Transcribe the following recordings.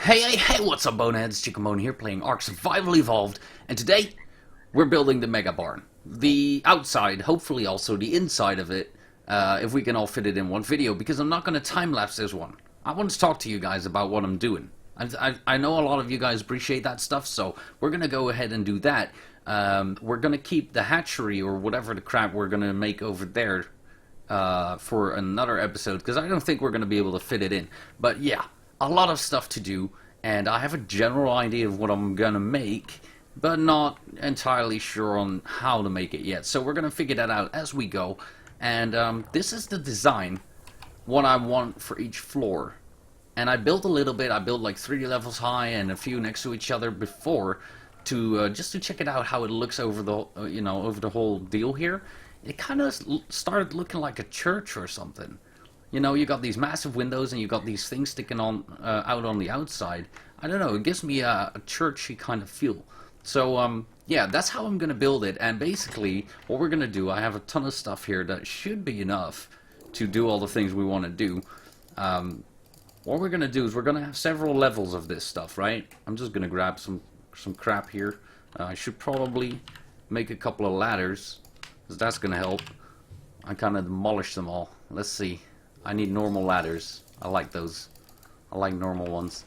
Hey, what's up, Boneheads? Chickamone here, playing ARK Survival Evolved, and today, we're building the Mega Barn. The outside, hopefully also the inside of it, if we can all fit it in one video, because I'm not going to time-lapse this one. I want to talk to you guys about what I'm doing. I know a lot of you guys appreciate that stuff, so we're going to go ahead and do that. We're going to keep the hatchery, or whatever the crap we're going to make over there, for another episode, because I don't think we're going to be able to fit it in. But yeah, a lot of stuff to do, and I have a general idea of what I'm going to make, but not entirely sure on how to make it yet. So we're going to figure that out as we go, and this is the design, what I want for each floor. And I built a little bit. I built like 3 levels high and a few next to each other before, to just to check it out how it looks over the over the whole deal here. It kind of started looking like a church or something. You know, you got these massive windows and you got these things sticking on out on the outside. I don't know, it gives me a churchy kind of feel. So, yeah, that's how I'm going to build it. And basically, what we're going to do, I have a ton of stuff here that should be enough to do all the things we want to do. What we're going to do is we're going to have several levels of this stuff, right? I'm just going to grab some crap here. I should probably make a couple of ladders, because that's going to help. I kind of demolished them all. Let's see. I need normal ladders. I like those. I like normal ones.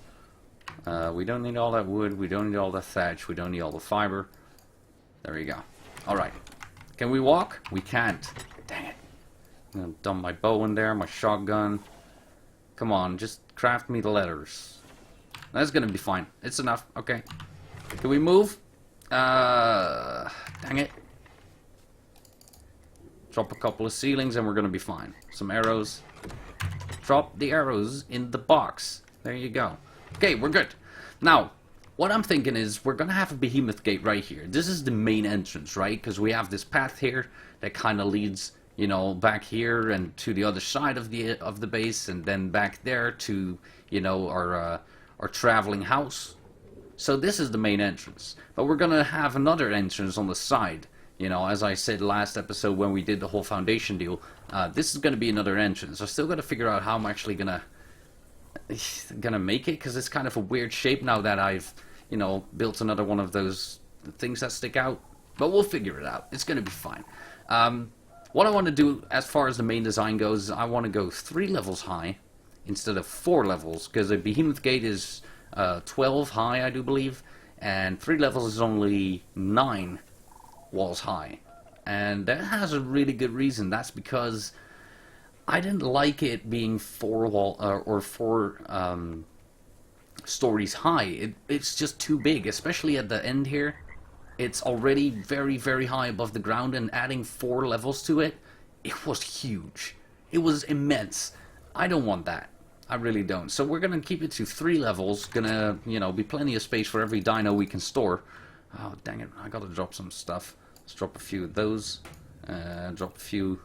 We don't need all that wood. We don't need all the thatch. We don't need all the fiber. There you go. Alright. Can we walk? We can't. Dang it. I'm going to dump my bow in there, my shotgun. Come on, just craft me the letters. That's going to be fine. It's enough. Okay. Can we move? Dang it. Drop a couple of ceilings and we're going to be fine. Some arrows. Drop the arrows in the box. There you go. Okay, we're good. Now, what I'm thinking is we're going to have a behemoth gate right here. This is the main entrance, right? Because we have this path here that kind of leads, you know, back here and to the other side of the base, and then back there to, you know, our traveling house. So this is the main entrance. But we're going to have another entrance on the side. You know, as I said last episode when we did the whole foundation deal, this is going to be another entrance. I still got to figure out how I'm actually gonna make it, because it's kind of a weird shape now that I've, you know, built another one of those things that stick out. But we'll figure it out. It's going to be fine. What I want to do as far as the main design goes is I want to go 3 levels high instead of 4 levels, because the behemoth gate is 12 high, I do believe, and 3 levels is only 9 walls high. And that has a really good reason. That's because I didn't like it being 4 stories high. It's just too big, especially at the end here. It's already very, very high above the ground, and adding 4 levels to it, it was huge. It was immense. I don't want that. I really don't. So we're gonna keep it to 3 levels. Gonna, you know, be plenty of space for every dino we can store. Oh, dang it. I gotta drop some stuff. Let's drop a few of those. Drop a few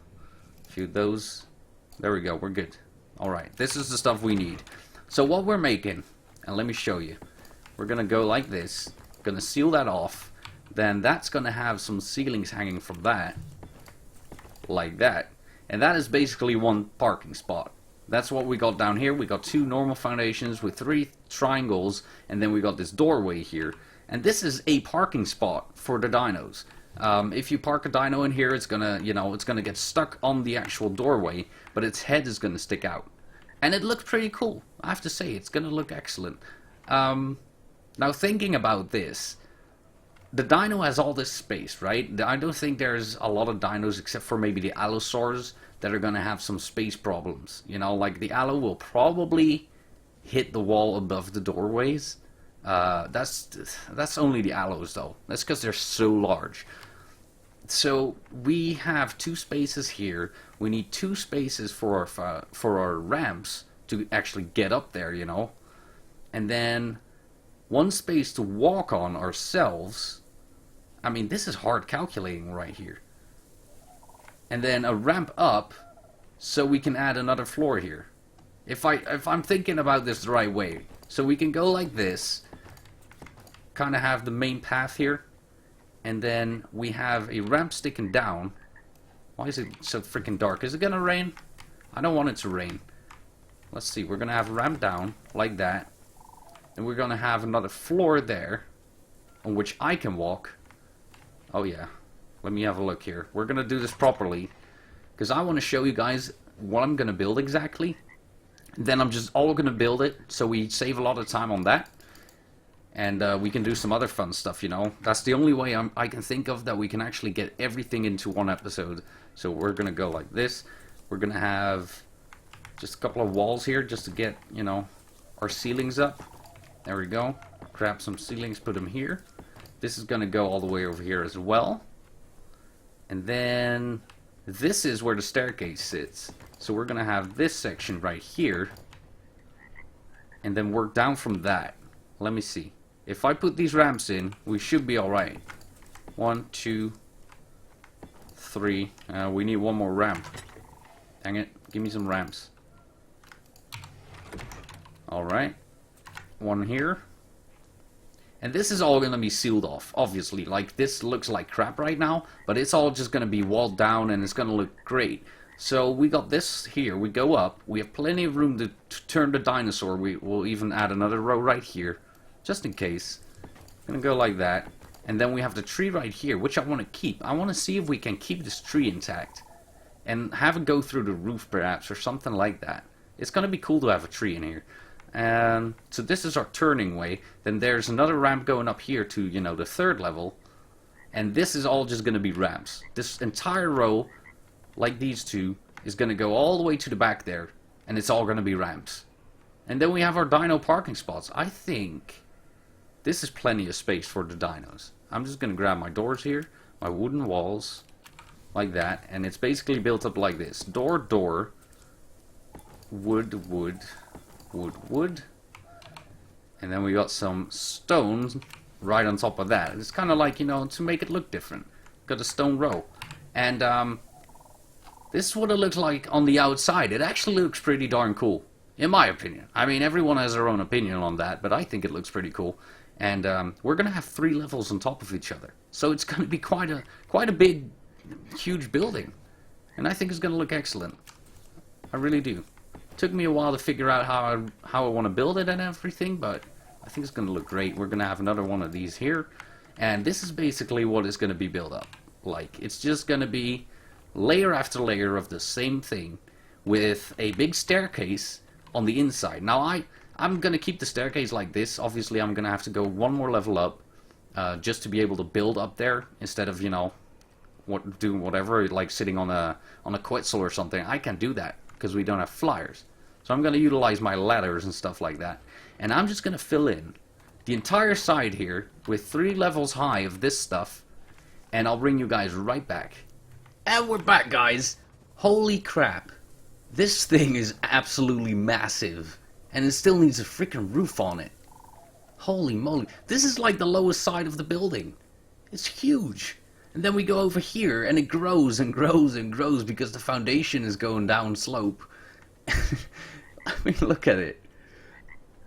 of those. There we go. We're good. Alright. This is the stuff we need. So what we're making, and let me show you. We're going to go like this. Going to seal that off. Then that's going to have some ceilings hanging from that. Like that. And that is basically 1 parking spot. That's what we got down here. We got 2 normal foundations with 3 triangles. And then we got this doorway here. And this is a parking spot for the dinos. If you park a dino in here, it's gonna, you know, it's gonna get stuck on the actual doorway, but its head is gonna stick out. And it looks pretty cool. I have to say, it's gonna look excellent. Now thinking about this, the dino has all this space, right? I don't think there's a lot of dinos, except for maybe the Allosaurs, that are gonna have some space problems. You know, like the Allo will probably hit the wall above the doorways. That's only the Allos though. That's because they're so large. So we have 2 spaces here. We need 2 spaces for our ramps to actually get up there, you know. And then 1 space to walk on ourselves. I mean, this is hard calculating right here. And then a ramp up so we can add another floor here. If I'm thinking about this the right way. So we can go like this. Kind of have the main path here, and then we have a ramp sticking down. Why is it so freaking dark? Is it gonna rain? I don't want it to rain. Let's see, we're gonna have a ramp down like that, And we're gonna have another floor there on which I can walk. Oh yeah, let me have a look here. We're gonna do this properly because I want to show you guys what I'm gonna build exactly. Then I'm just all gonna build it so we save a lot of time on that. And we can do some other fun stuff, you know. That's the only way I can think of that we can actually get everything into one episode. So we're going to go like this. We're going to have just a couple of walls here just to get, you know, our ceilings up. There we go. Grab some ceilings, put them here. This is going to go all the way over here as well. And then this is where the staircase sits. So we're going to have this section right here. And then work down from that. Let me see. If I put these ramps in, we should be alright. 1, 2, 3. We need one more ramp. Dang it. Give me some ramps. Alright. One here. And this is all going to be sealed off, obviously. Like, this looks like crap right now, but it's all just going to be walled down and it's going to look great. So we got this here. We go up. We have plenty of room to turn the dinosaur. We'll even add another row right here. Just in case. I'm gonna go like that. And then we have the tree right here, which I want to keep. I want to see if we can keep this tree intact. And have it go through the roof perhaps, or something like that. It's gonna be cool to have a tree in here. So this is our turning way. Then there's another ramp going up here to, you know, the 3rd level. And this is all just gonna be ramps. This entire row, like these two, is gonna go all the way to the back there. And it's all gonna be ramps. And then we have our dino parking spots. I think this is plenty of space for the dinos. I'm just going to grab my doors here, my wooden walls, like that. And it's basically built up like this. Door, door, wood, wood, wood, wood. And then we got some stones right on top of that. It's kind of like, you know, to make it look different. Got a stone row. And this is what it looks like on the outside. It actually looks pretty darn cool, in my opinion. I mean, everyone has their own opinion on that, but I think it looks pretty cool. And we're going to have 3 levels on top of each other. So it's going to be quite a big, huge building. And I think it's going to look excellent. I really do. It took me a while to figure out how I want to build it and everything, but I think it's going to look great. We're going to have another one of these here. And this is basically what it's going to be built up like. It's just going to be layer after layer of the same thing with a big staircase on the inside. Now I'm going to keep the staircase like this. Obviously I'm going to have to go one more level up just to be able to build up there instead of, you know, doing whatever, like sitting on a Quetzal or something. I can't do that because we don't have flyers. So I'm going to utilize my ladders and stuff like that. And I'm just going to fill in the entire side here with 3 levels high of this stuff. And I'll bring you guys right back. And we're back, guys. Holy crap. This thing is absolutely massive. And it still needs a freaking roof on it. Holy moly. This is like the lowest side of the building. It's huge. And then we go over here and it grows and grows and grows because the foundation is going down slope. I mean, look at it.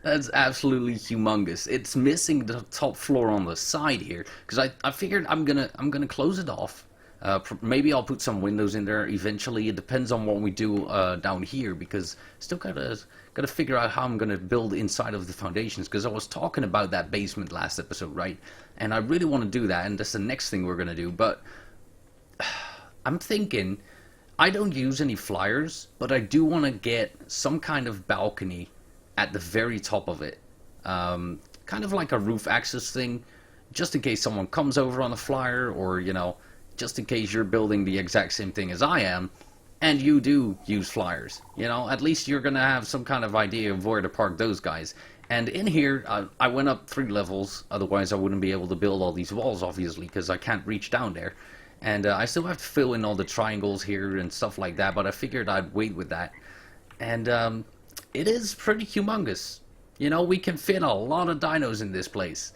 That's absolutely humongous. It's missing the top floor on the side here because I figured I'm gonna close it off. Maybe I'll put some windows in there eventually. It depends on what we do down here because still gotta figure out how I'm gonna build inside of the foundations because I was talking about that basement last episode, right? And I really want to do that, and that's the next thing we're gonna do. But I'm thinking I don't use any flyers, but I do want to get some kind of balcony at the very top of it, kind of like a roof access thing, just in case someone comes over on a flyer, or you know, just in case you're building the exact same thing as I am, and you do use flyers. You know, at least you're gonna have some kind of idea of where to park those guys. And in here, I went up 3 levels, otherwise I wouldn't be able to build all these walls, obviously, because I can't reach down there. And I still have to fill in all the triangles here and stuff like that, but I figured I'd wait with that. And it is pretty humongous. You know, we can fit a lot of dinos in this place.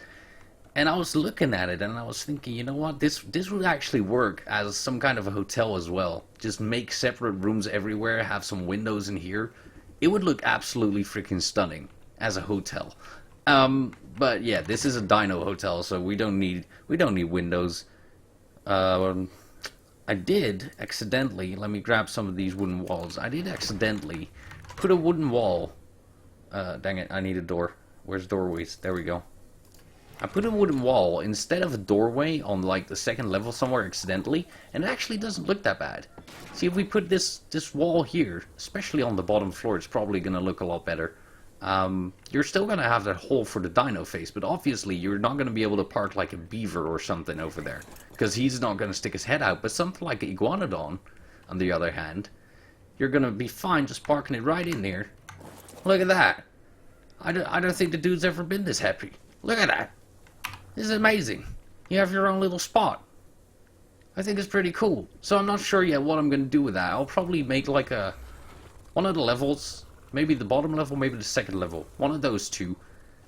And I was looking at it and I was thinking, you know what, this would actually work as some kind of a hotel as well. Just make separate rooms everywhere, have some windows in here. It would look absolutely freaking stunning as a hotel. But yeah, this is a dino hotel, so we don't need windows. I did accidentally, let me grab some of these wooden walls. I did accidentally put a wooden wall. Dang it, I need a door. Where's doorways? There we go. I put a wooden wall instead of a doorway on like the second level somewhere accidentally, and it actually doesn't look that bad. See, if we put this wall here, especially on the bottom floor, it's probably going to look a lot better. You're still going to have that hole for the dino face, but obviously you're not going to be able to park like a beaver or something over there, because he's not going to stick his head out. But something like an iguanodon, on the other hand, you're going to be fine just parking it right in there. Look at that. I don't think the dude's ever been this happy. Look at that. This is amazing. You have your own little spot. I think it's pretty cool. So I'm not sure yet what I'm going to do with that. I'll probably make like one of the levels, maybe the bottom level, maybe the second level. One of those two.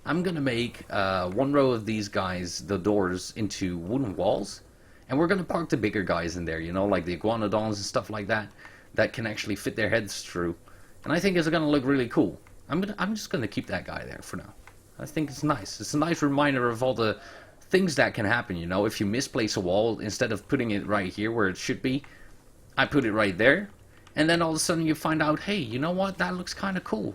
I'm going to make one row of these guys, the doors, into wooden walls. And we're going to park the bigger guys in there, you know, like the iguanodons and stuff like that, that can actually fit their heads through. And I think it's going to look really cool. I'm just going to keep that guy there for now. I think it's nice. It's a nice reminder of all the things that can happen, you know. If you misplace a wall, instead of putting it right here where it should be, I put it right there. And then all of a sudden you find out, hey, you know what? That looks kind of cool.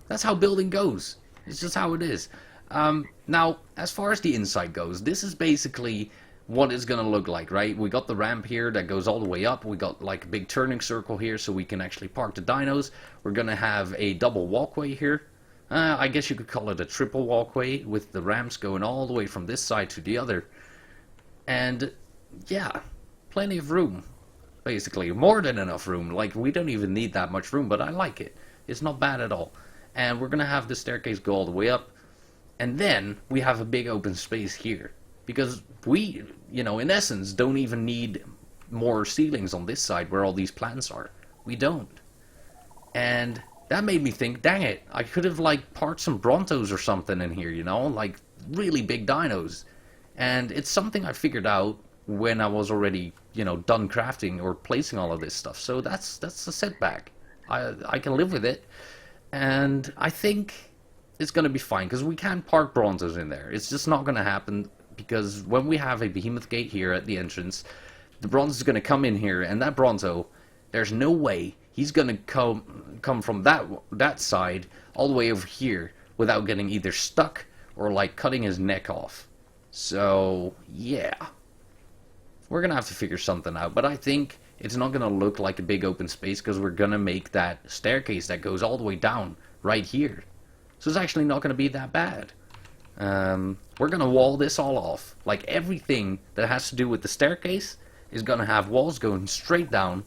That's how building goes. It's just how it is. Now, as far as the inside goes, this is basically what it's going to look like, right? We got the ramp here that goes all the way up. We got like a big turning circle here so we can actually park the dinos. We're going to have a double walkway here. I guess you could call it a triple walkway with the ramps going all the way from this side to the other. And yeah, plenty of room. Basically, more than enough room. Like, we don't even need that much room, but I like it. It's not bad at all. And we're going to have the staircase go all the way up. And then we have a big open space here. Because we, you know, in essence, don't even need more ceilings on this side where all these plants are. We don't. And that made me think, dang it, I could have, like, parked some Brontos or something in here, you know? Like, really big dinos. And it's something I figured out when I was already, you know, done crafting or placing all of this stuff. So that's a setback. I can live with it. And I think it's going to be fine, because we can't park Brontos in there. It's just not going to happen, because when we have a behemoth gate here at the entrance, the Bronto is going to come in here, and that Bronto, there's no way he's going to come from that side all the way over here without getting either stuck or like cutting his neck off. So yeah, we're going to have to figure something out. But I think it's not going to look like a big open space, because we're going to make that staircase that goes all the way down right here. So it's actually not going to be that bad. We're going to wall this all off. Like, everything that has to do with the staircase is going to have walls going straight down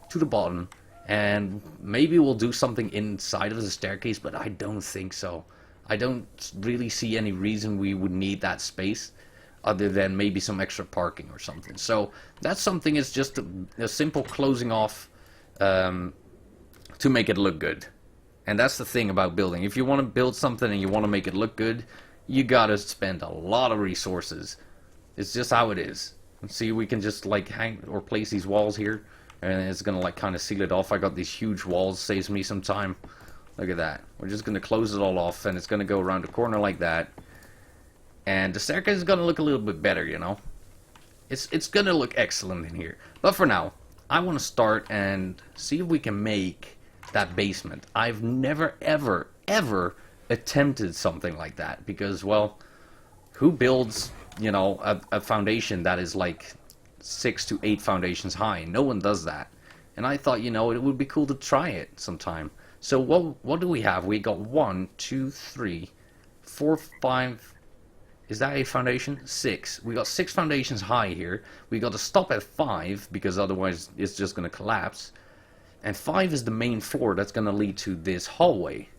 to the bottom. And maybe we'll do something inside of the staircase, but I don't think so. I don't really see any reason we would need that space, other than maybe some extra parking or something. So that's something, it's just a simple closing off to make it look good. And that's the thing about building. If you want to build something and you want to make it look good, you gotta spend a lot of resources. It's just how it is. And see, we can just like hang or place these walls here, and it's gonna like kind of seal it off. I got these huge walls, saves me some time. Look at that. We're just gonna close it all off, and it's gonna go around the corner like that. And the staircase is gonna look a little bit better, you know. It's gonna look excellent in here. But for now, I want to start and see if we can make that basement. I've never ever attempted something like that, because, well, who builds, you know, a foundation that is like 6 to 8 foundations high? No one does that. And I thought, you know, it would be cool to try it sometime. So what do we have? We got 1, 2, 3, 4, 5. Is that a foundation? 6. We got 6 foundations high here. We got to stop at 5, because otherwise it's just going to collapse. And 5 is the main floor that's going to lead to this hallway.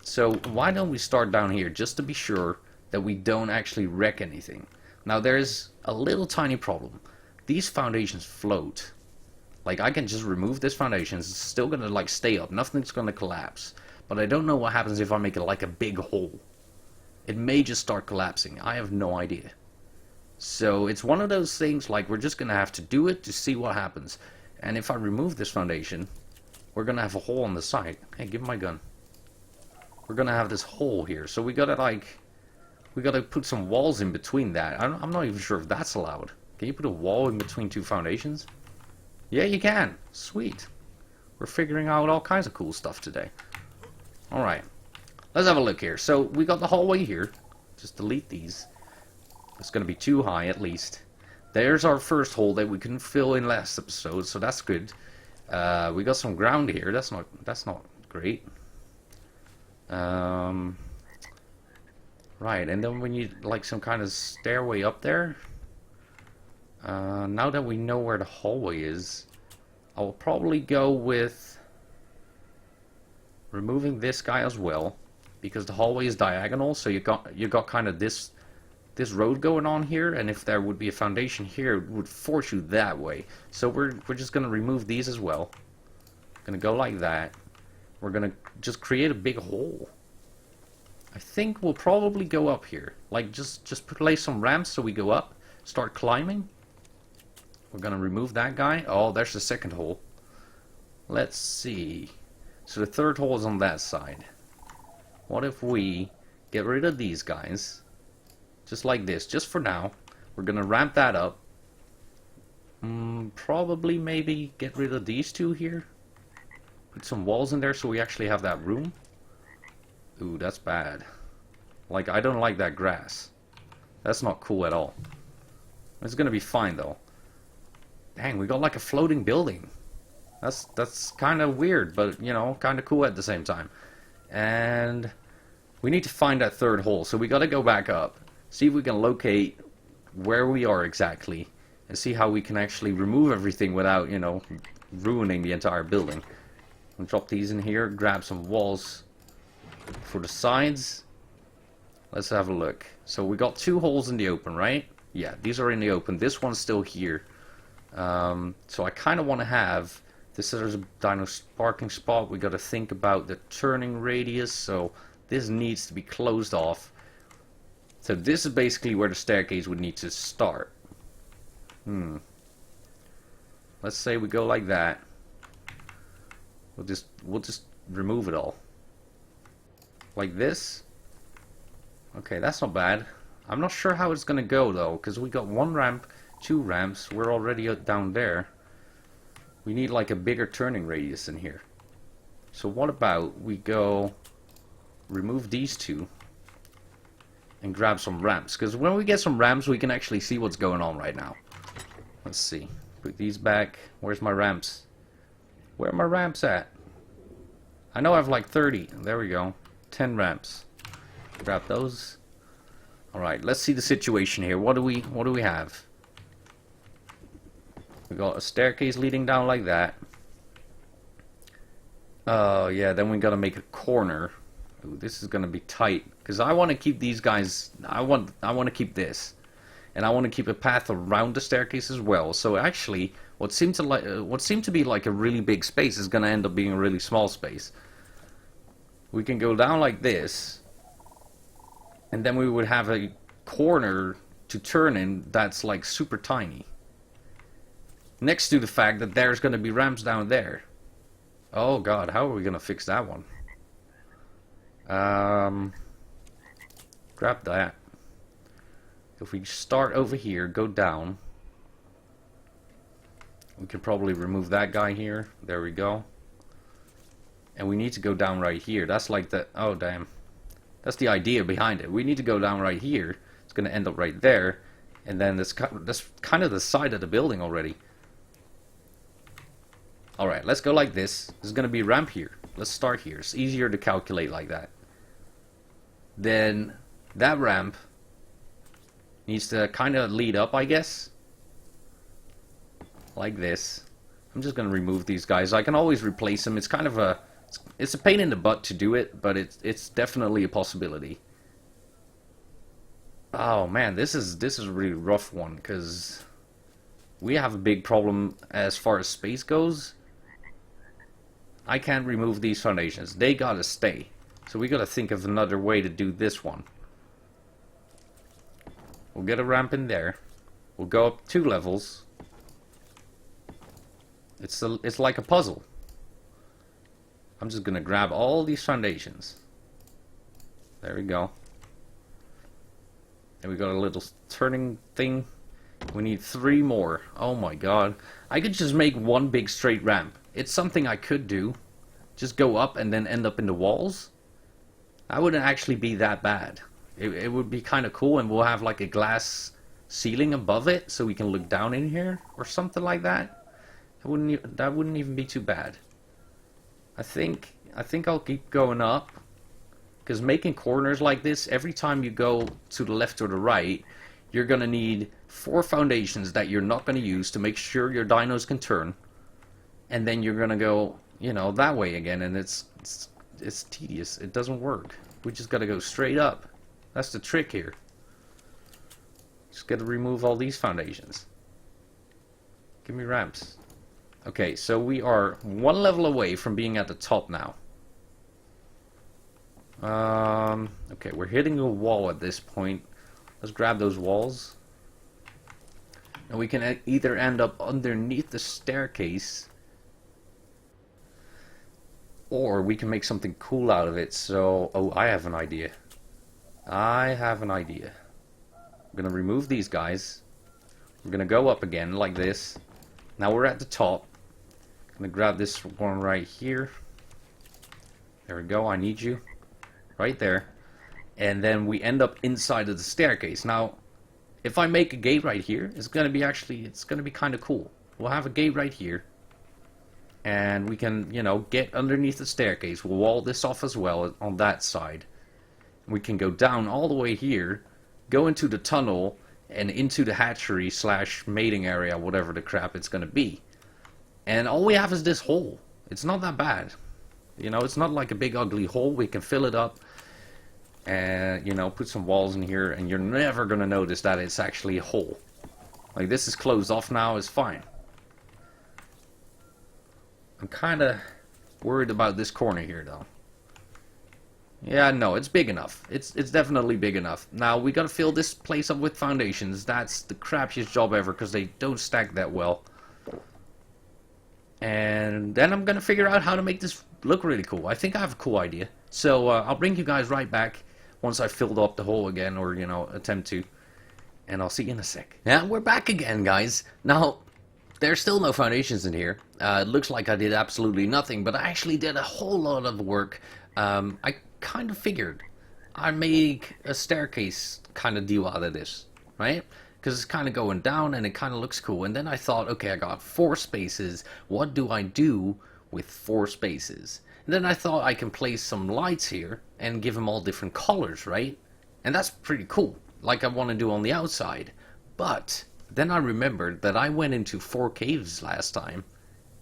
So why don't we start down here, just to be sure that we don't actually wreck anything. Now, there's a little tiny problem. These foundations float. Like, I can just remove this foundation. It's still going to like stay up. Nothing's going to collapse. But I don't know what happens if I make it like a big hole. It may just start collapsing. I have no idea. So it's one of those things, like, we're just going to have to do it to see what happens. And if I remove this foundation, we're going to have a hole on the side. Hey, give me my gun. We're going to have this hole here. So we got to put some walls in between that. I'm not even sure if that's allowed. Can you put a wall in between 2 foundations? Yeah, you can. Sweet. We're figuring out all kinds of cool stuff today. Alright. let's have a look here. So we got the hallway here. Just delete these. It's going to be too high at least. There's our first hole that we couldn't fill in last episode, so that's good. We got some ground here. That's not great. Right, and then we need like some kind of stairway up there. Now that we know where the hallway is, I will probably go with removing this guy as well, because the hallway is diagonal, so you got kind of this road going on here, and if there would be a foundation here, it would force you that way. So we're just gonna remove these as well. Gonna go like that. We're gonna just create a big hole. I think we'll probably go up here. Like just place some ramps so we go up, start climbing. We're gonna remove that guy. Oh, there's the second hole. Let's see. So the third hole is on that side. What if we get rid of these guys? Just like this, just for now. We're gonna ramp that up. Probably maybe get rid of these two here. Put some walls in there so we actually have that room. Ooh, that's bad. Like, I don't like that grass. That's not cool at all. It's gonna be fine though. Dang, we got like a floating building. That's kind of weird, but you know, kind of cool at the same time. And we need to find that third hole, so we gotta go back up, see if we can locate where we are exactly, and see how we can actually remove everything without, you know, ruining the entire building. I'll drop these in here, grab some walls for the sides. Let's have a look. So we got two holes in the open, right? Yeah, these are in the open. This one's still here. So I kind of want to have this. There's a dino parking spot. We got to think about the turning radius. So this needs to be closed off. So this is basically where the staircase would need to start. Let's say we go like that. We'll just remove it all. Like this. Okay, that's not bad. I'm not sure how it's gonna go though, because we got one ramp, two ramps. We're already down there. We need like a bigger turning radius in here. So what about we go remove these two and grab some ramps, because when we get some ramps we can actually see what's going on right now. Let's see. Put these back. Where's my ramps? Where are my ramps at? I know I have like 30. There we go. 10 ramps. Grab those. Alright, let's see the situation here. What do we have? We got a staircase leading down like that. Oh yeah, then we gotta make a corner. Ooh, this is gonna be tight, because I want to keep these guys. I want to keep this, and I want to keep a path around the staircase as well. So actually, what seemed to be like a really big space is gonna end up being a really small space. We can go down like this, and then we would have a corner to turn in that's like super tiny. Next to the fact that there's going to be ramps down there. Oh god, how are we going to fix that one? Grab that. If we start over here, go down. We could probably remove that guy here. There we go. And we need to go down right here. That's like the... Oh, damn. That's the idea behind it. We need to go down right here. It's going to end up right there. And then that's kind of the side of the building already. Alright, let's go like this. There's going to be a ramp here. Let's start here. It's easier to calculate like that. Then that ramp needs to kind of lead up, I guess. Like this. I'm just going to remove these guys. I can always replace them. It's kind of a... It's a pain in the butt to do it, but it's definitely a possibility. Oh man, this is a really rough one, because we have a big problem as far as space goes. I can't remove these foundations. They gotta stay. So we gotta think of another way to do this one. We'll get a ramp in there. We'll go up 2 levels. It's like a puzzle. I'm just gonna grab all these foundations. There we go. And we got a little turning thing. We need 3 more. Oh my god. I could just make one big straight ramp. It's something I could do. Just go up and then end up in the walls. That wouldn't actually be that bad. It would be kind of cool, and we'll have like a glass ceiling above it, so we can look down in here or something like that. That wouldn't even be too bad. I think I'll keep going up, because making corners like this, every time you go to the left or the right, you're gonna need 4 foundations that you're not gonna use to make sure your dinos can turn, and then you're gonna go, you know, that way again, and it's tedious. It doesn't work. We just gotta go straight up. That's the trick here. Just gotta remove all these foundations. Give me ramps. Okay, so we are 1 level away from being at the top now. Okay, we're hitting a wall at this point. Let's grab those walls. And we can either end up underneath the staircase, or we can make something cool out of it. So, oh, I have an idea. I'm gonna remove these guys. We're gonna go up again like this. Now we're at the top. I'm gonna grab this one right here. There we go, I need you. Right there. And then we end up inside of the staircase. Now, if I make a gate right here, it's gonna be kind of cool. We'll have a gate right here. And we can, you know, get underneath the staircase. We'll wall this off as well on that side. We can go down all the way here, go into the tunnel, and into the hatchery / mating area, whatever the crap it's going to be. And all we have is this hole. It's not that bad. You know, it's not like a big ugly hole. We can fill it up and, you know, put some walls in here, and you're never going to notice that it's actually a hole. Like, this is closed off now, it's fine. I'm kind of worried about this corner here, though. Yeah, no, it's big enough. It's definitely big enough. Now, we gotta fill this place up with foundations. That's the crappiest job ever, because they don't stack that well. And then I'm gonna figure out how to make this look really cool. I think I have a cool idea. So, I'll bring you guys right back once I've filled up the hole again, or, you know, attempt to. And I'll see you in a sec. Yeah, we're back again, guys. Now, there's still no foundations in here. It looks like I did absolutely nothing, but I actually did a whole lot of work. I kind of figured I'd make a staircase kind of deal out of this, right? Because it's kind of going down and it kind of looks cool. And then I thought, okay, I got 4 spaces. What do I do with 4 spaces? And then I thought I can place some lights here and give them all different colors, right? And that's pretty cool, like I want to do on the outside. But then I remembered that I went into 4 caves last time,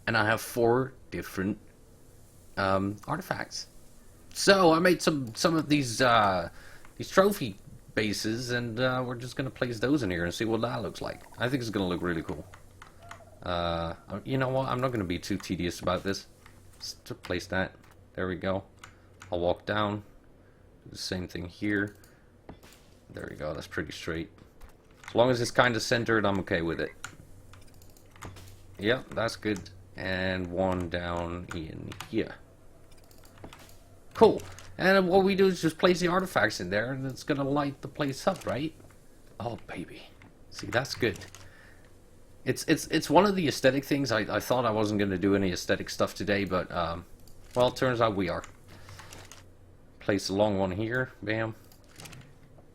and I have 4 different artifacts. So I made some of these trophy bases, and we're just gonna place those in here and see what that looks like. I think it's gonna look really cool. You know what? I'm not gonna be too tedious about this. Just to place that. There we go. I'll walk down. Do the same thing here. There we go. That's pretty straight. As long as it's kind of centered, I'm okay with it. Yep, that's good. And one down in here. Cool. And what we do is just place the artifacts in there, and it's going to light the place up, right? Oh, baby. See, that's good. It's one of the aesthetic things. I thought I wasn't going to do any aesthetic stuff today, but, well, it turns out we are. Place the long one here. Bam.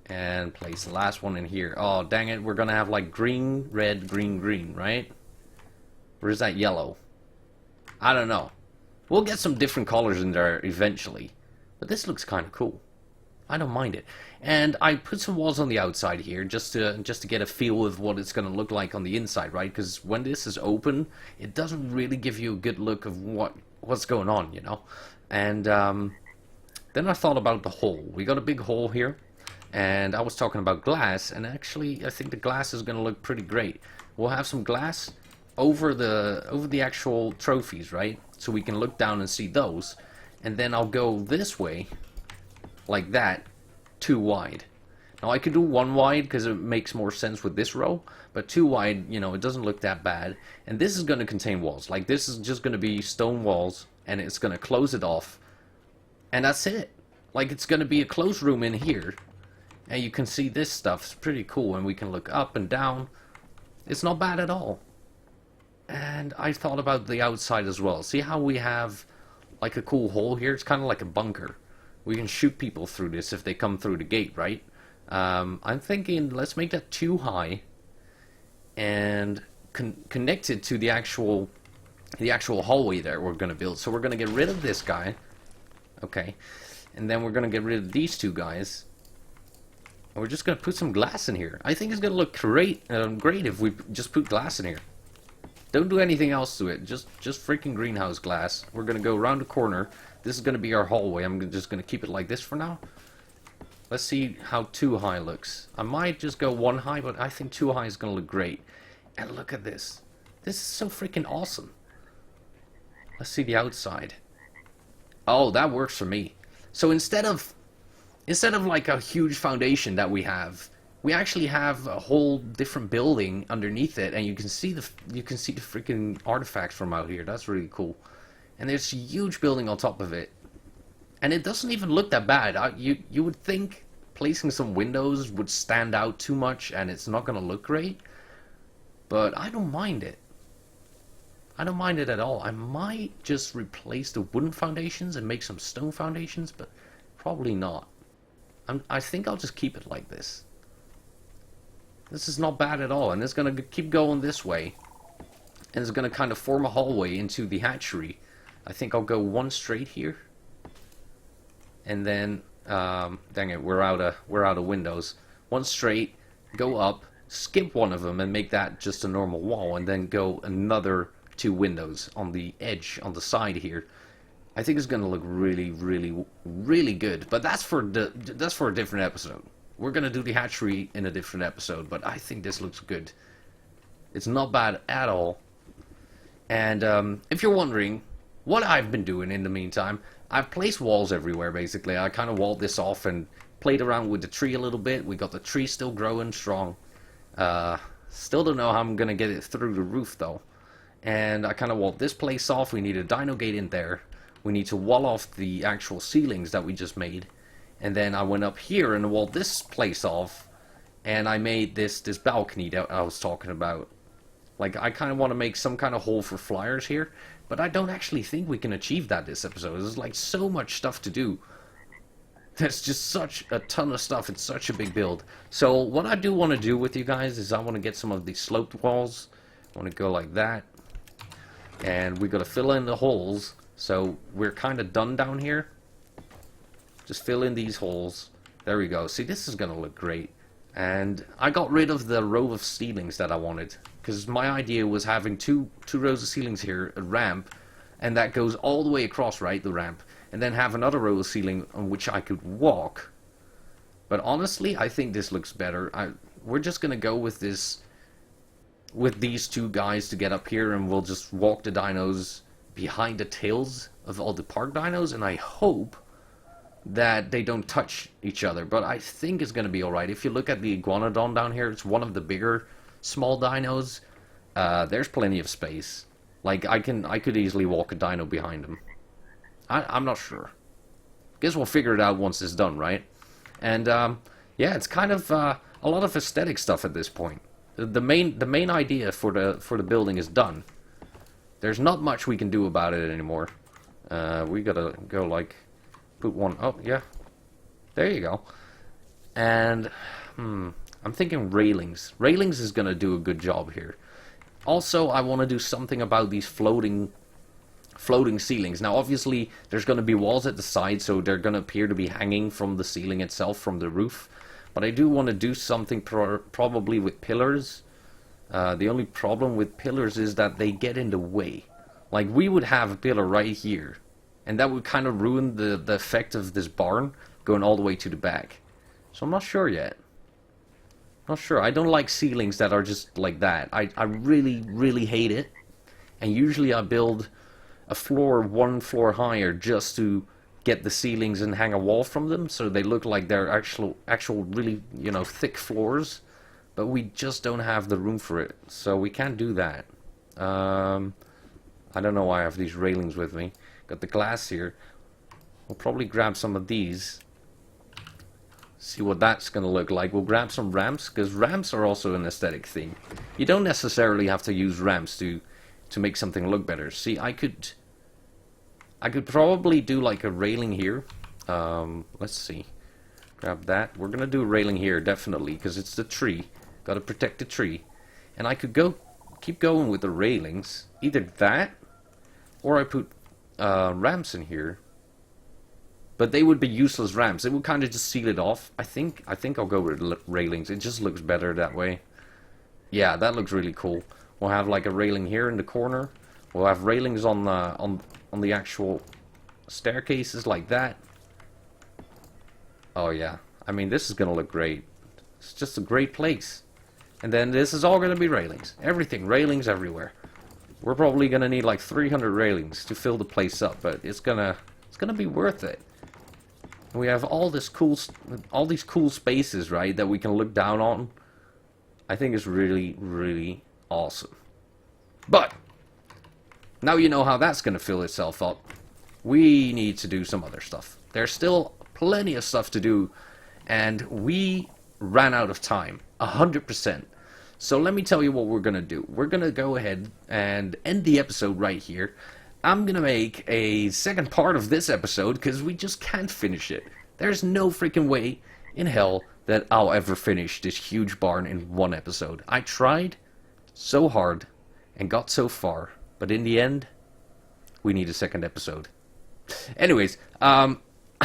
And place the last one in here. Oh, dang it. We're going to have, like, green, red, green, green, right? Or is that yellow? I don't know. We'll get some different colors in there eventually. But this looks kind of cool. I don't mind it. And I put some walls on the outside here just to get a feel of what it's going to look like on the inside, right? Because when this is open, it doesn't really give you a good look of what's going on, you know? And then I thought about the hole. We got a big hole here. And I was talking about glass, and actually I think the glass is going to look pretty great. We'll have some glass over the actual trophies, right? So we can look down and see those. And then I'll go this way, like that, 2 wide. Now I could do 1 wide because it makes more sense with this row, but 2 wide, you know, it doesn't look that bad. And this is going to contain walls. Like, this is just going to be stone walls, and it's going to close it off. And that's it. Like, it's going to be a closed room in here. And you can see this stuff. It's pretty cool, and we can look up and down. It's not bad at all. And I thought about the outside as well. See how we have like a cool hole here? It's kind of like a bunker. We can shoot people through this if they come through the gate, right? I'm thinking let's make that too high and connect it to the actual hallway that we're going to build. So we're going to get rid of this guy. Okay. And then we're going to get rid of these two guys. And we're just going to put some glass in here. I think it's going to look great if we just put glass in here. Don't do anything else to it. Just freaking greenhouse glass. We're going to go around the corner. This is going to be our hallway. I'm just going to keep it like this for now. Let's see how too high looks. I might just go one high, but I think too high is going to look great. And look at this. This is so freaking awesome. Let's see the outside. Oh, that works for me. So instead of like a huge foundation that we actually have a whole different building underneath it, and you can see the freaking artifacts from out here. That's really cool. And there's a huge building on top of it, and it doesn't even look that bad. You would think placing some windows would stand out too much, and it's not gonna look great. But I don't mind it. I don't mind it at all. I might just replace the wooden foundations and make some stone foundations, but probably not. I think I'll just keep it like this. This is not bad at all, and it's going to keep going this way. And it's going to kind of form a hallway into the hatchery. I think I'll go one straight here. And then, dang it, we're out of windows. One straight, go up, skip one of them and make that just a normal wall, and then go another 2 windows on the edge, on the side here. I think it's going to look really, really, really good. But that's for a different episode. We're going to do the hatchery in a different episode, but I think this looks good. It's not bad at all. And if you're wondering what I've been doing in the meantime, I've placed walls everywhere, basically. I kind of walled this off and played around with the tree a little bit. We got the tree still growing strong. Still don't know how I'm going to get it through the roof, though. And I kind of walled this place off. We need a dino gate in there. We need to wall off the actual ceilings that we just made. And then I went up here and walled this place off. And I made this balcony that I was talking about. Like, I kind of want to make some kind of hole for flyers here. But I don't actually think we can achieve that this episode. There's like so much stuff to do. There's just such a ton of stuff. It's such a big build. So what I do want to do with you guys is I want to get some of these sloped walls. I want to go like that. And we got to fill in the holes. So we're kind of done down here. Just fill in these holes. There we go. See, this is going to look great. And I got rid of the row of ceilings that I wanted. Because my idea was having two rows of ceilings here, a ramp. And that goes all the way across, right, the ramp. And then have another row of ceiling on which I could walk. But honestly, I think this looks better. We're just going to go with this, with these two guys to get up here, and we'll just walk the dinos behind the tails of all the park dinos, and I hope that they don't touch each other. But I think it's going to be alright. If you look at the iguanodon down here, it's one of the bigger small dinos. There's plenty of space. Like, I could easily walk a dino behind him. I'm not sure. Guess we'll figure it out once it's done, right? And yeah, it's kind of a lot of aesthetic stuff at this point. The main idea for the building is done. There's not much we can do about it anymore. We gotta go like put one. Oh yeah, there you go. And I'm thinking railings. Railings is gonna do a good job here. Also, I want to do something about these floating ceilings. Now, obviously, there's going to be walls at the side, so they're going to appear to be hanging from the ceiling itself, from the roof. But I do want to do something probably with pillars. The only problem with pillars is that they get in the way. Like, we would have a pillar right here, and that would kind of ruin the effect of this barn going all the way to the back. So I'm not sure yet. Not sure. I don't like ceilings that are just like that. I really, really hate it. And usually I build a floor one floor higher just to get the ceilings and hang a wall from them, so they look like they're actual really, you know, thick floors. But we just don't have the room for it, so we can't do that. I don't know why I have these railings with me. Got the glass here. We'll probably grab some of these. See what that's going to look like. We'll grab some ramps, because ramps are also an aesthetic thing. You don't necessarily have to use ramps to make something look better. See, I could probably do like a railing here. Let's see. Grab that. We're gonna do a railing here, definitely, because it's the tree. Gotta protect the tree. And I could keep going with the railings. Either that, or I put ramps in here. But they would be useless ramps. It would kind of just seal it off. I think I'll go with railings. It just looks better that way. Yeah, that looks really cool. We'll have like a railing here in the corner. We'll have railings on the actual staircases like that. Oh yeah. I mean, this is gonna look great. It's just a great place. And then this is all gonna be railings. Everything, railings everywhere. We're probably gonna need like 300 railings to fill the place up, but it's gonna be worth it. We have all these cool spaces, right, that we can look down on. I think it's really, really awesome. But now you know how that's gonna fill itself up. We need to do some other stuff. There's still plenty of stuff to do, and we ran out of time, 100%. So let me tell you what we're gonna do. We're gonna go ahead and end the episode right here. I'm gonna make a second part of this episode because we just can't finish it. There's no freaking way in hell that I'll ever finish this huge barn in one episode. I tried so hard and got so far, but in the end, we need a second episode. Anyways, I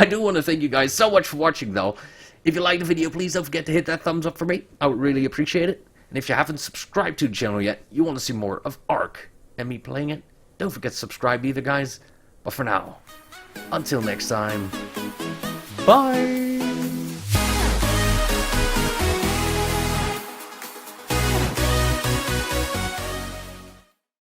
do want to thank you guys so much for watching, though. If you liked the video, please don't forget to hit that thumbs up for me. I would really appreciate it. And if you haven't subscribed to the channel yet, you want to see more of ARK and me playing it, don't forget to subscribe either, guys. But for now, until next time, bye!